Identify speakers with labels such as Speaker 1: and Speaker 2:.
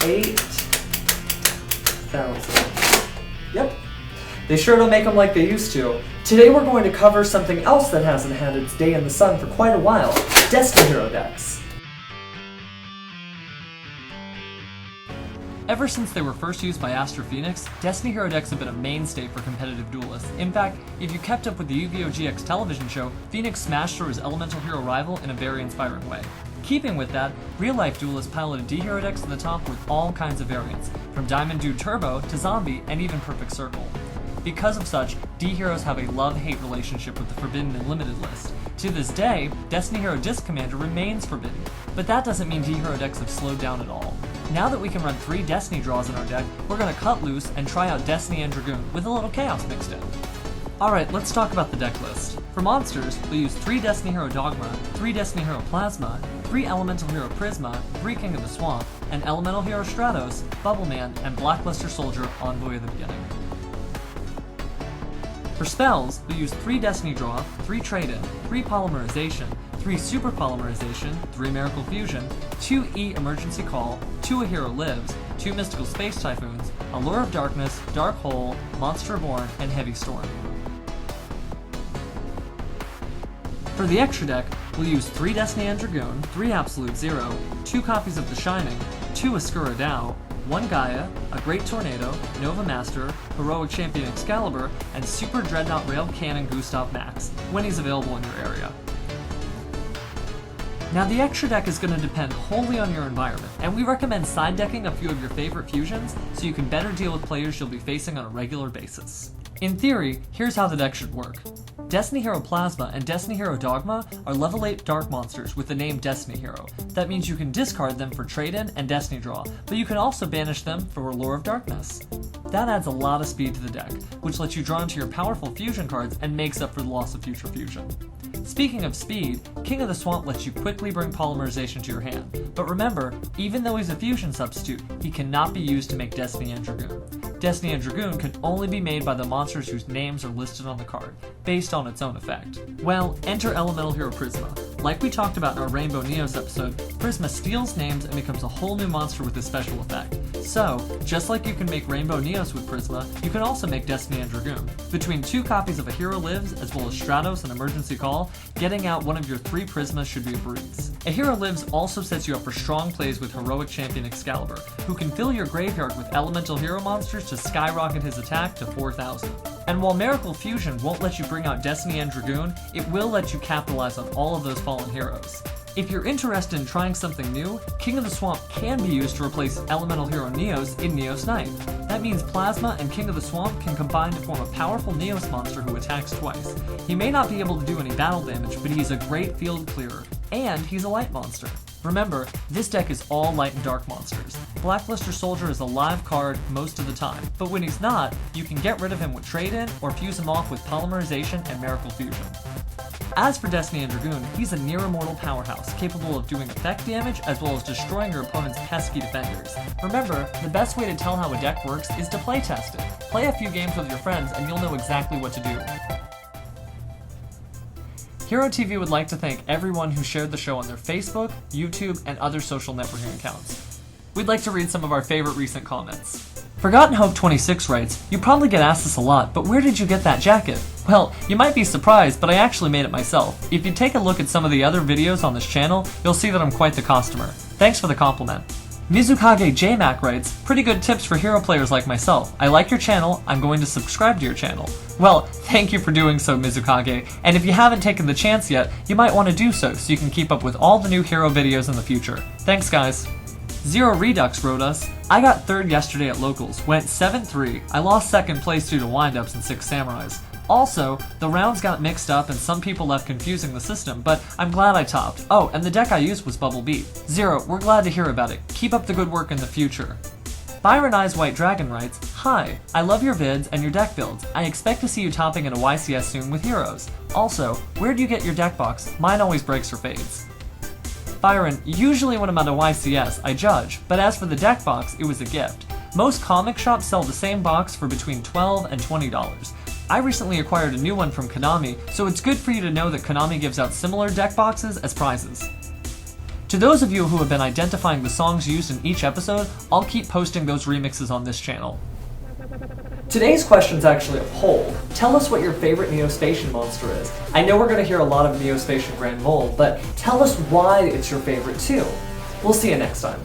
Speaker 1: 8,000. Yep. They sure don't make them like they used to. Today we're going to cover something else that hasn't had its day in the sun for quite a while. Destiny Hero decks. Ever since they were first used by Aster Phoenix, Destiny Hero decks have been a mainstay for competitive duelists. In fact, if you kept up with the Yu-Gi-Oh! GX television show, Phoenix smashed through his elemental hero rival in a very inspiring way. Keeping with that, real-life duelists piloted D-Hero decks to the top with all kinds of variants, from Diamond Dude Turbo to Zombie and even Perfect Circle. Because of such, D-Heroes have a love-hate relationship with the Forbidden and Limited list. To this day, Destiny Hero Disc Commander remains forbidden, but that doesn't mean D-Hero decks have slowed down at all. Now that we can run 3 Destiny draws in our deck, we're going to cut loose and try out Destiny and Dragoon with a little chaos mixed in. Alright, let's talk about the deck list. For monsters, we'll use 3 Destiny Hero Dogma, 3 Destiny Hero Plasma, 3 Elemental Hero Prisma, 3 King of the Swamp, and Elemental Hero Stratos, Bubbleman, and Blackluster Soldier Envoy of the Beginning. For spells, we'll use 3 Destiny Draw, 3 Trade-In, 3 Polymerization, 3 Super Polymerization, 3 Miracle Fusion, 2 E Emergency Call, 2 A Hero Lives, 2 Mystical Space Typhoons, Allure of Darkness, Dark Hole, Monster Born, and Heavy Storm. For the extra deck, we'll use 3 Destiny and Dragoon, 3 Absolute Zero, 2 copies of The Shining, 2 Ascura Dao, 1 Gaia, a Great Tornado, Nova Master, Heroic Champion Excalibur, and Super Dreadnought Rail Cannon Gustav Max, when he's available in your area. Now the extra deck is going to depend wholly on your environment, and we recommend side decking a few of your favorite fusions so you can better deal with players you'll be facing on a regular basis. In theory, here's how the deck should work. Destiny Hero Plasma and Destiny Hero Dogma are level 8 dark monsters with the name Destiny Hero. That means you can discard them for trade-in and Destiny Draw, but you can also banish them for Allure of Darkness. That adds a lot of speed to the deck, which lets you draw into your powerful fusion cards and makes up for the loss of future fusion. Speaking of speed, King of the Swamp lets you quickly bring Polymerization to your hand, but remember, even though he's a fusion substitute, he cannot be used to make Destiny and Dragoon. Destiny and Dragoon can only be made by the monsters whose names are listed on the card, based on its own effect. Well, enter Elemental Hero Prisma. Like we talked about in our Rainbow Neos episode, Prisma steals names and becomes a whole new monster with a special effect. So, just like you can make Rainbow Neos with Prisma, you can also make Destiny and Dragoon. Between 2 copies of A Hero Lives, as well as Stratos and Emergency Call, getting out one of your 3 Prismas should be a breeze. A Hero Lives also sets you up for strong plays with Heroic Champion Excalibur, who can fill your graveyard with elemental hero monsters to skyrocket his attack to 4,000. And while Miracle Fusion won't let you bring out Destiny and Dragoon, it will let you capitalize on all of those fallen heroes. If you're interested in trying something new, King of the Swamp can be used to replace Elemental Hero Neos in Neos Knight. That means Plasma and King of the Swamp can combine to form a powerful Neos monster who attacks twice. He may not be able to do any battle damage, but he's a great field clearer, and he's a light monster. Remember, this deck is all light and dark monsters. Blackluster Soldier is a live card most of the time, but when he's not, you can get rid of him with trade-in or fuse him off with Polymerization and Miracle Fusion. As for Destiny and Dragoon, he's a near-immortal powerhouse, capable of doing effect damage as well as destroying your opponent's pesky defenders. Remember, the best way to tell how a deck works is to playtest it. Play a few games with your friends and you'll know exactly what to do. Hero TV would like to thank everyone who shared the show on their Facebook, YouTube, and other social networking accounts. We'd like to read some of our favorite recent comments. Forgotten Hope 26 writes, "You probably get asked this a lot, but where did you get that jacket?" Well, you might be surprised, but I actually made it myself. If you take a look at some of the other videos on this channel, you'll see that I'm quite the costumer. Thanks for the compliment. Mizukage JMac writes, "Pretty good tips for hero players like myself. I like your channel, I'm going to subscribe to your channel." Well, thank you for doing so, Mizukage, and if you haven't taken the chance yet, you might want to do so you can keep up with all the new hero videos in the future. Thanks guys. Zero Redux wrote us, "I got 3rd yesterday at locals, went 7-3, I lost 2nd place due to windups and 6 samurais. Also, the rounds got mixed up and some people left confusing the system, but I'm glad I topped. Oh, and the deck I used was Bubble Beat. Zero, we're glad to hear about it. Keep up the good work in the future." Byron Eyes White Dragon writes, "Hi, I love your vids and your deck builds. I expect to see you topping at a YCS soon with heroes. Also, where do you get your deck box? Mine always breaks or fades." Byron, usually when I'm at a YCS, I judge, but as for the deck box, it was a gift. Most comic shops sell the same box for between $12 and $20. I recently acquired a new one from Konami, so it's good for you to know that Konami gives out similar deck boxes as prizes. To those of you who have been identifying the songs used in each episode, I'll keep posting those remixes on this channel. Today's question's actually a poll. Tell us what your favorite Neospatian monster is. I know we're going to hear a lot of Neospatian Grand Mole, but tell us why it's your favorite too. We'll see you next time.